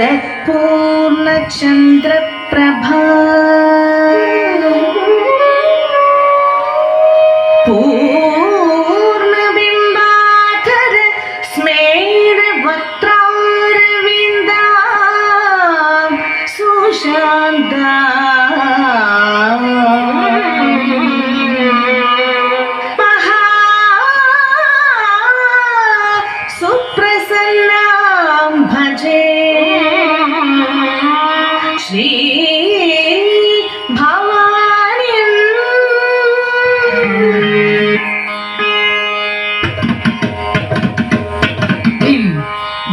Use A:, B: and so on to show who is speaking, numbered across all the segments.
A: पूर्णचन्द्रप्रभा पूर्णबिम्बाधर स्मेरवक्त्रारविन्दा सुशान्ता महा सुप्रसन्नां भजे श्री भवानीं धिं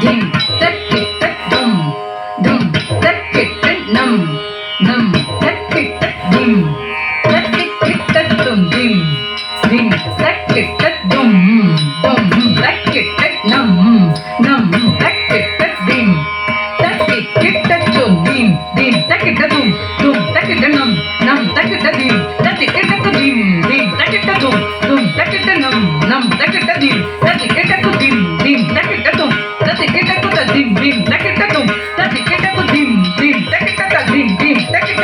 A: धिं तक्किट दुं दुं तक्किट नं नं तक्किट धिं तक्किट दुं धिं धिं तक्किट दुं दुं तक्किट नं नं तक्किट धिं तक्किट दुं धिं धिं तक्किट दुं दुं तक्किट नं नं तक्किट धिं तक्किट धिं धिं तक्किट दुं दुं तक्किट नं नं तक्किट धिं तक्किट धिं धिं तक्किट दुं तक्किट धिं धिं तक्किट दुं तक्किट धिं धिं तक्किट धिं धिं तक्किट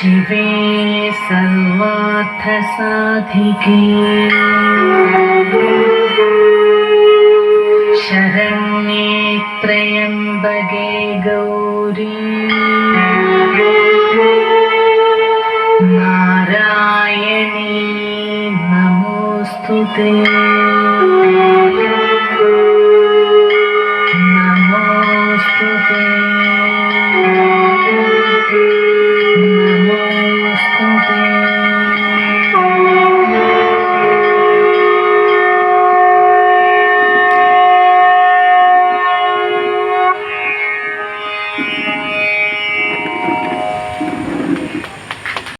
A: शिवे सर्वार्थसाधिके शरण्ये त्र्यम्बके गौरी नारायणी नमोऽस्तुते।